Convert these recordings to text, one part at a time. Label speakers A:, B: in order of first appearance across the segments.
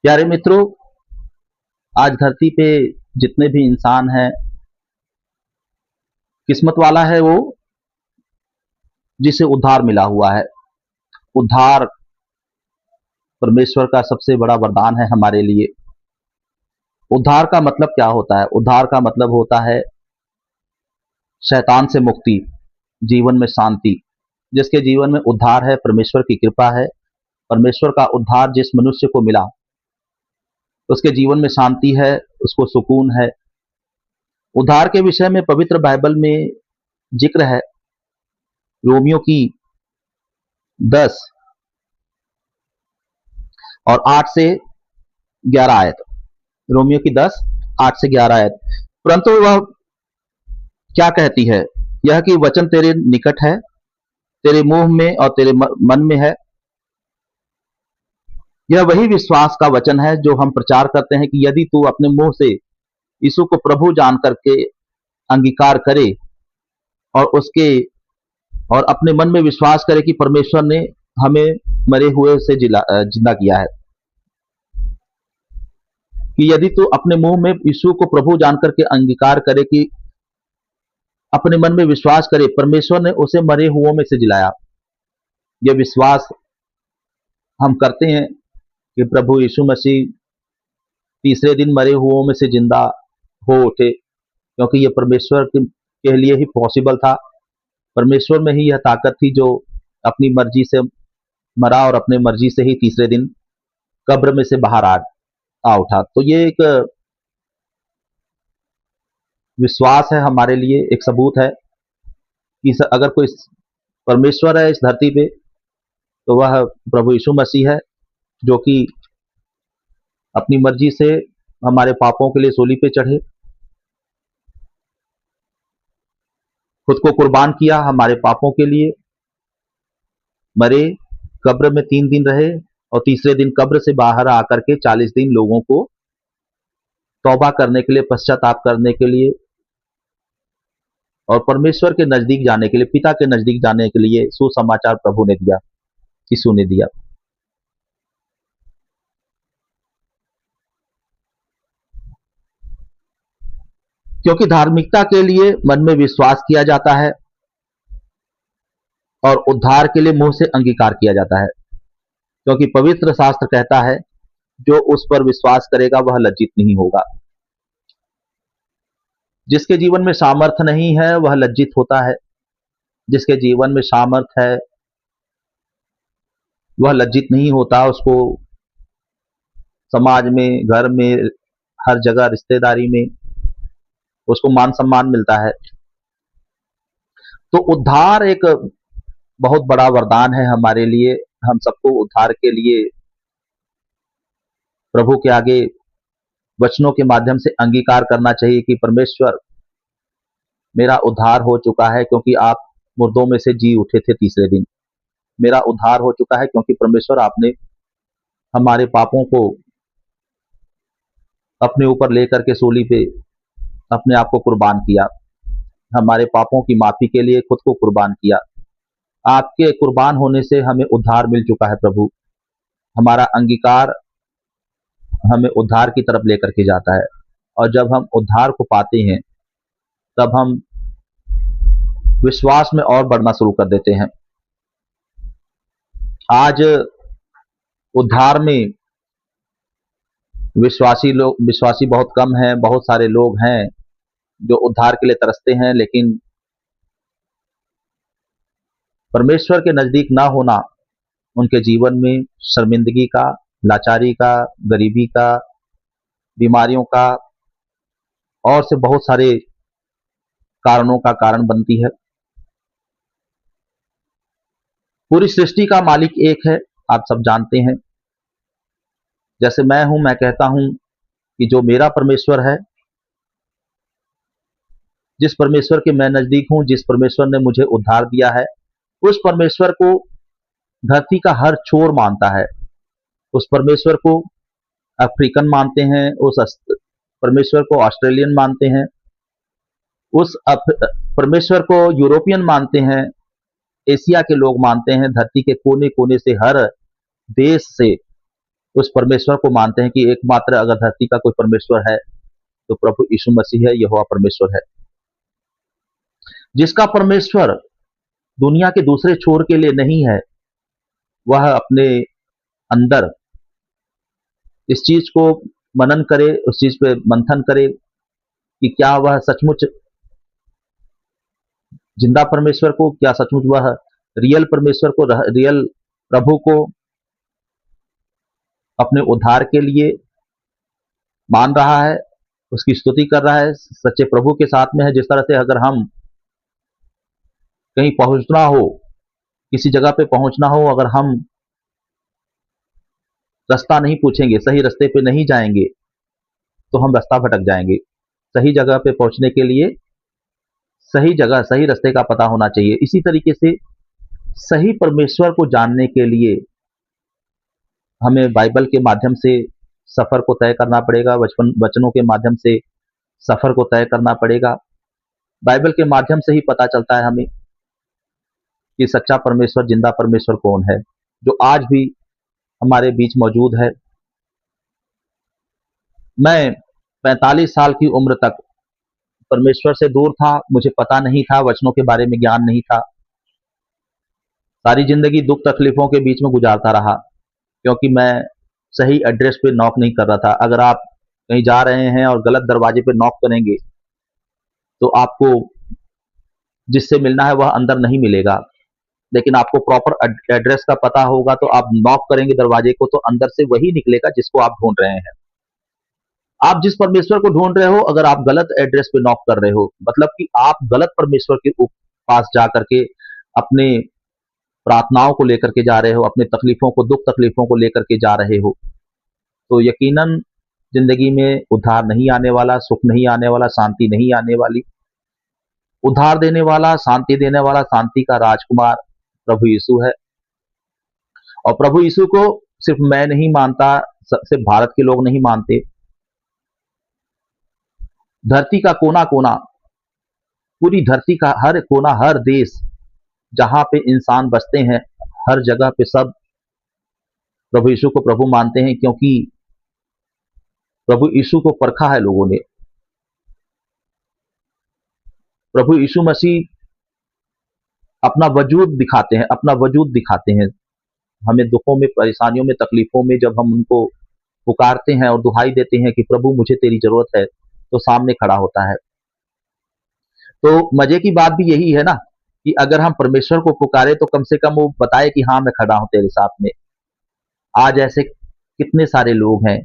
A: प्यारे मित्रों, आज धरती पे जितने भी इंसान हैं, किस्मत वाला है वो जिसे उद्धार मिला हुआ है। उद्धार परमेश्वर का सबसे बड़ा वरदान है हमारे लिए। उद्धार का मतलब क्या होता है? उद्धार का मतलब होता है शैतान से मुक्ति, जीवन में शांति। जिसके जीवन में उद्धार है, परमेश्वर की कृपा है, परमेश्वर का उद्धार जिस मनुष्य को मिला, उसके जीवन में शांति है, उसको सुकून है। उद्धार के विषय में पवित्र बाइबल में जिक्र है। रोमियो की 10 और 8 से 11 आयत। रोमियो की 10, 8 से 11 आयत। परंतु वह क्या कहती है? यह कि वचन तेरे निकट है, तेरे मुंह में और तेरे मन में है। यह वही विश्वास का वचन है जो हम प्रचार करते हैं कि यदि तू अपने मुंह से यीशु को प्रभु जान करके अंगीकार करे और उसके और अपने मन में विश्वास करे कि परमेश्वर ने हमें मरे हुए से जिंदा किया है, कि यदि तू अपने मुंह में यीशु को प्रभु जान करके अंगीकार करे, कि अपने मन में विश्वास करे परमेश्वर ने उसे मरे हुओं में से जिलाया। यह विश्वास हम करते हैं कि प्रभु यीशु मसीह तीसरे दिन मरे हुओं में से जिंदा हो उठे, क्योंकि यह परमेश्वर के लिए ही पॉसिबल था। परमेश्वर में ही यह ताकत थी जो अपनी मर्जी से मरा और अपने मर्जी से ही तीसरे दिन कब्र में से बाहर आ उठा। तो ये एक विश्वास है हमारे लिए, एक सबूत है कि अगर कोई परमेश्वर है इस धरती पे तो वह प्रभु यीशु मसीह है, जो कि अपनी मर्जी से हमारे पापों के लिए सूली पे चढ़े, खुद को कुर्बान किया हमारे पापों के लिए, मरे, कब्र में 3 दिन रहे और तीसरे दिन कब्र से बाहर आकर के 40 दिन लोगों को तौबा करने के लिए, पश्चाताप करने के लिए और परमेश्वर के नजदीक जाने के लिए, पिता के नजदीक जाने के लिए सुसमाचार प्रभु ने दिया, यीशु ने दिया। क्योंकि धार्मिकता के लिए मन में विश्वास किया जाता है और उद्धार के लिए मुंह से अंगीकार किया जाता है। क्योंकि पवित्र शास्त्र कहता है, जो उस पर विश्वास करेगा वह लज्जित नहीं होगा। जिसके जीवन में सामर्थ्य नहीं है वह लज्जित होता है, जिसके जीवन में सामर्थ्य है वह लज्जित नहीं होता। उसको समाज में, घर में, हर जगह, रिश्तेदारी में उसको मान सम्मान मिलता है। तो उद्धार एक बहुत बड़ा वरदान है हमारे लिए। हम सबको उद्धार के लिए प्रभु के आगे वचनों के माध्यम से अंगीकार करना चाहिए कि परमेश्वर, मेरा उद्धार हो चुका है क्योंकि आप मुर्दों में से जी उठे थे तीसरे दिन। मेरा उद्धार हो चुका है क्योंकि परमेश्वर आपने हमारे पापों को अपने ऊपर लेकर के सूली पे अपने आप को कुर्बान किया, हमारे पापों की माफी के लिए खुद को कुर्बान किया। आपके कुर्बान होने से हमें उद्धार मिल चुका है प्रभु। हमारा अंगीकार हमें उद्धार की तरफ लेकर के जाता है, और जब हम उद्धार को पाते हैं तब हम विश्वास में और बढ़ना शुरू कर देते हैं। आज उद्धार में विश्वासी बहुत कम हैं। बहुत सारे लोग हैं जो उद्धार के लिए तरसते हैं, लेकिन परमेश्वर के नजदीक ना होना उनके जीवन में शर्मिंदगी का, लाचारी का, गरीबी का, बीमारियों का और से बहुत सारे कारणों का कारण बनती है। पूरी सृष्टि का मालिक एक है, आप सब जानते हैं। जैसे मैं हूं, मैं कहता हूं कि जो मेरा परमेश्वर है, जिस परमेश्वर के मैं नजदीक हूं, जिस परमेश्वर ने मुझे उद्धार दिया है, उस परमेश्वर को धरती का हर छोर मानता है। उस परमेश्वर को अफ्रीकन मानते हैं, परमेश्वर को ऑस्ट्रेलियन मानते हैं, उस परमेश्वर को यूरोपियन मानते हैं, एशिया के लोग मानते हैं। धरती के कोने कोने से, हर देश से उस परमेश्वर को मानते हैं कि एकमात्र अगर धरती का कोई परमेश्वर है तो प्रभु यीशु मसीह है, यहोवा परमेश्वर है। जिसका परमेश्वर दुनिया के दूसरे छोर के लिए नहीं है, वह अपने अंदर इस चीज को मनन करे, उस चीज पे मंथन करे कि क्या वह सचमुच जिंदा परमेश्वर को, क्या सचमुच वह रियल परमेश्वर को, रियल प्रभु को अपने उद्धार के लिए मान रहा है, उसकी स्तुति कर रहा है, सच्चे प्रभु के साथ में है। जिस तरह से अगर हम कहीं पहुंचना हो, किसी जगह पे पहुंचना हो, अगर हम रास्ता नहीं पूछेंगे, सही रास्ते पे नहीं जाएंगे, तो हम रास्ता भटक जाएंगे। सही जगह पे पहुंचने के लिए सही जगह, सही रास्ते का पता होना चाहिए। इसी तरीके से सही परमेश्वर को जानने के लिए हमें बाइबल के माध्यम से सफर को तय करना पड़ेगा, वचनों के माध्यम से सफर को तय करना पड़ेगा। बाइबल के माध्यम से ही पता चलता है हमें कि सच्चा परमेश्वर, जिंदा परमेश्वर कौन है, जो आज भी हमारे बीच मौजूद है। मैं 45 साल की उम्र तक परमेश्वर से दूर था, मुझे पता नहीं था, वचनों के बारे में ज्ञान नहीं था। सारी जिंदगी दुख तकलीफों के बीच में गुजारता रहा, क्योंकि मैं सही एड्रेस पे नॉक नहीं कर रहा था। अगर आप कहीं जा रहे हैं और गलत दरवाजे पे नॉक करेंगे तो आपको जिससे मिलना है वह अंदर नहीं मिलेगा, लेकिन आपको प्रॉपर एड्रेस का पता होगा तो आप नॉक करेंगे दरवाजे को तो अंदर से वही निकलेगा जिसको आप ढूंढ रहे हैं। आप जिस परमेश्वर को ढूंढ रहे हो, अगर आप गलत एड्रेस पे नॉक कर रहे हो, मतलब कि आप गलत परमेश्वर के पास जा करके अपने प्रार्थनाओं को लेकर के जा रहे हो, अपने तकलीफों को, दुख तकलीफों को लेकर के जा रहे हो, तो यकीनन जिंदगी में उद्धार नहीं आने वाला, सुख नहीं आने वाला, शांति नहीं आने वाली। उद्धार देने वाला, शांति देने वाला, शांति का राजकुमार प्रभु यीशु है। और प्रभु यीशु को सिर्फ मैं नहीं मानता, सिर्फ भारत के लोग नहीं मानते, धरती का कोना कोना, पूरी धरती का हर कोना, हर देश जहां पे इंसान बसते हैं, हर जगह पे सब प्रभु यीशु को प्रभु मानते हैं, क्योंकि प्रभु यीशु को परखा है लोगों ने। प्रभु यीशु मसीह अपना वजूद दिखाते हैं, अपना वजूद दिखाते हैं हमें दुखों में, परेशानियों में, तकलीफों में। जब हम उनको पुकारते हैं और दुहाई देते हैं कि प्रभु मुझे तेरी जरूरत है, तो सामने खड़ा होता है। तो मजे की बात भी यही है ना कि अगर हम परमेश्वर को पुकारे तो कम से कम वो बताए कि हाँ मैं खड़ा हूं तेरे साथ में। आज ऐसे कितने सारे लोग हैं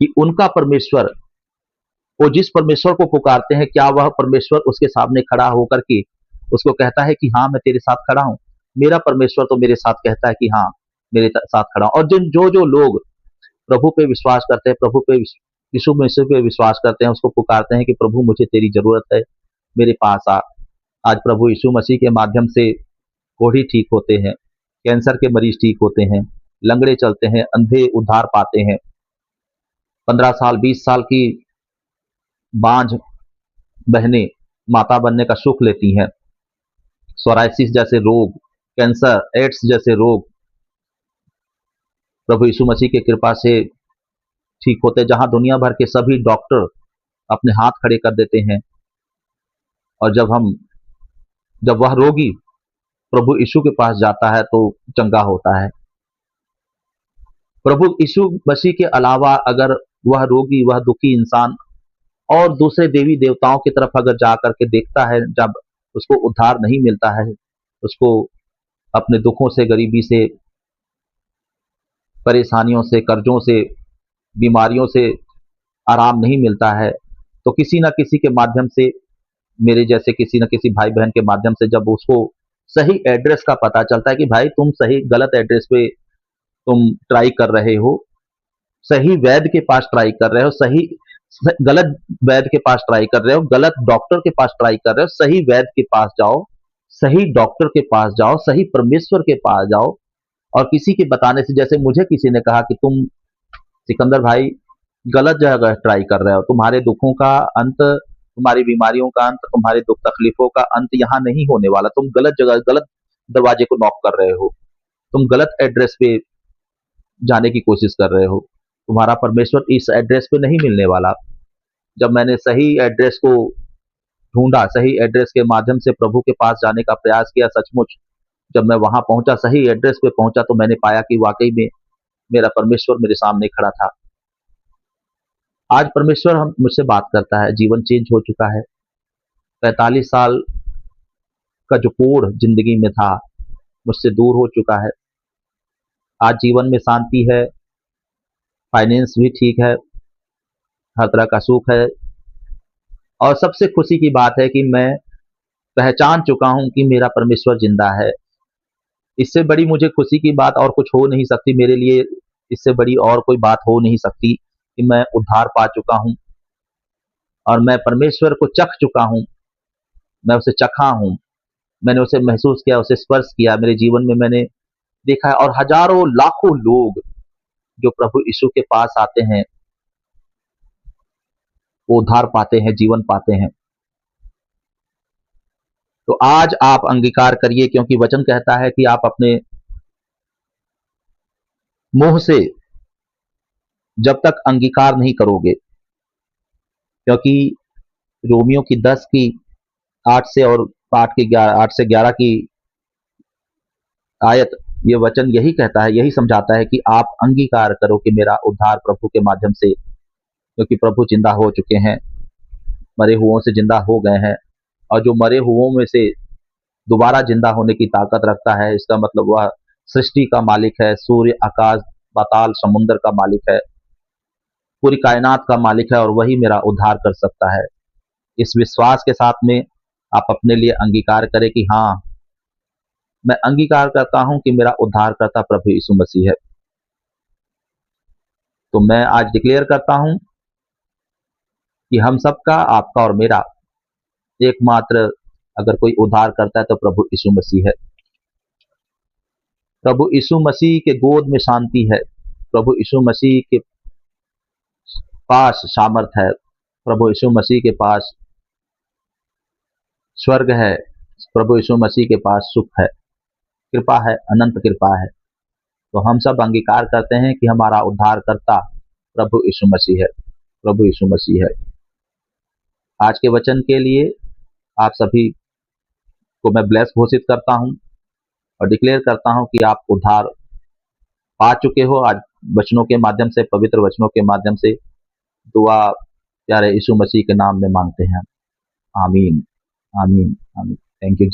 A: कि उनका परमेश्वर, वो जिस परमेश्वर को पुकारते हैं, क्या वह परमेश्वर उसके सामने खड़ा होकर के उसको कहता है कि हाँ मैं तेरे साथ खड़ा हूं? मेरा परमेश्वर तो मेरे साथ कहता है कि हाँ मेरे साथ खड़ा हूं। और जिन जो जो लोग प्रभु पे विश्वास करते हैं, प्रभु पे यीशु मसीह पे विश्वास करते हैं, उसको पुकारते हैं कि प्रभु मुझे तेरी जरूरत है, मेरे पास आ। आज प्रभु यीशु मसीह के माध्यम से कोढ़ी ठीक होते हैं, कैंसर के मरीज ठीक होते हैं, लंगड़े चलते हैं, अंधे उद्धार पाते हैं, 15 साल 20 साल की बांझ बहनें माता बनने का सुख लेती हैं। सोराइसिस जैसे रोग, कैंसर, एड्स जैसे रोग प्रभु यीशु मसीह की कृपा से ठीक होते, जहां दुनिया भर के सभी डॉक्टर अपने हाथ खड़े कर देते हैं। और जब वह रोगी प्रभु यीशु के पास जाता है तो चंगा होता है। प्रभु यीशु मसीह के अलावा अगर वह रोगी, वह दुखी इंसान और दूसरे देवी देवताओं की तरफ अगर जा करके देखता है, जब उसको उद्धार नहीं मिलता है, उसको अपने दुखों से, गरीबी से, परेशानियों से, कर्जों से, बीमारियों से आराम नहीं मिलता है, तो किसी ना किसी के माध्यम से, मेरे जैसे किसी न किसी भाई बहन के माध्यम से जब उसको सही एड्रेस का पता चलता है कि भाई तुम सही गलत एड्रेस पे तुम ट्राई कर रहे हो, सही वैद्य के पास ट्राई कर रहे हो, सही गलत वैद्य के पास ट्राई कर रहे हो, गलत डॉक्टर के पास ट्राई कर रहे हो, सही वैद्य के पास जाओ, सही डॉक्टर के पास जाओ, सही परमेश्वर के पास जाओ। और किसी के बताने से, जैसे मुझे किसी ने कहा कि तुम सिकंदर भाई गलत जगह ट्राई कर रहे हो, तुम्हारे दुखों का अंत, तुम्हारी बीमारियों का अंत, तुम्हारे दुख तकलीफों का अंत यहाँ नहीं होने वाला, तुम गलत जगह, गलत दरवाजे को नॉक कर रहे हो, तुम गलत एड्रेस पे जाने की कोशिश कर रहे हो, तुम्हारा परमेश्वर इस एड्रेस पे नहीं मिलने वाला। जब मैंने सही एड्रेस को ढूंढा, सही एड्रेस के माध्यम से प्रभु के पास जाने का प्रयास किया, सचमुच जब मैं वहां पहुंचा, सही एड्रेस पे पहुंचा, तो मैंने पाया कि वाकई में मेरा परमेश्वर मेरे सामने खड़ा था। आज परमेश्वर हम मुझसे बात करता है, जीवन चेंज हो चुका है। 45 साल का जो कोढ़ जिंदगी में था, मुझसे दूर हो चुका है। आज जीवन में शांति है, फाइनेंस भी ठीक है, हर तरह का सुख है, और सबसे खुशी की बात है कि मैं पहचान चुका हूं कि मेरा परमेश्वर जिंदा है। इससे बड़ी मुझे खुशी की बात और कुछ हो नहीं सकती मेरे लिए। इससे बड़ी और कोई बात हो नहीं सकती कि मैं उद्धार पा चुका हूं और मैं परमेश्वर को चख चुका हूं। मैं उसे चखा हूं, मैंने उसे महसूस किया, उसे स्पर्श किया, मेरे जीवन में मैंने देखा है। और हजारों लाखों लोग जो प्रभु यीशु के पास आते हैं, वो उद्धार पाते हैं, जीवन पाते हैं। तो आज आप अंगीकार करिए, क्योंकि वचन कहता है कि आप अपने मुंह से जब तक अंगीकार नहीं करोगे, क्योंकि रोमियो की 10 की 8 से और 8 से 11 की आयत, ये वचन यही कहता है, यही समझाता है कि आप अंगीकार करो कि मेरा उद्धार प्रभु के माध्यम से, क्योंकि प्रभु जिंदा हो चुके हैं, मरे हुओं से जिंदा हो गए हैं। और जो मरे हुओं में से दोबारा जिंदा होने की ताकत रखता है, इसका मतलब वह सृष्टि का मालिक है, सूर्य, आकाश, पाताल, समुद्र का मालिक है, पूरी कायनात का मालिक है, और वही मेरा उद्धार कर सकता है। इस विश्वास के साथ में आप अपने लिए अंगीकार करें कि हाँ, मैं अंगीकार करता हूं कि मेरा उद्धारकर्ता प्रभु यीशु मसीह है। तो मैं आज डिक्लेयर करता हूं कि हम सबका, आपका और मेरा एकमात्र अगर कोई उद्धार करता है तो प्रभु यीशु मसीह है। प्रभु यीशु मसीह के गोद में शांति है, प्रभु यीशु मसीह के पास सामर्थ है, प्रभु यीशु मसीह के पास स्वर्ग है, प्रभु यीशु मसीह के पास सुख है, कृपा है, अनंत कृपा है। तो हम सब अंगीकार करते हैं कि हमारा उद्धारकर्ता प्रभु यीशु मसीह है, प्रभु यीशु मसीह है। आज के वचन के लिए आप सभी को मैं ब्लेस घोषित करता हूं और डिक्लेयर करता हूं कि आप उद्धार पा चुके हो। आज वचनों के माध्यम से, पवित्र वचनों के माध्यम से दुआ प्यारे यीशु मसीह के नाम में मांगते हैं। आमीन, आमीन, आमीन। Thank you.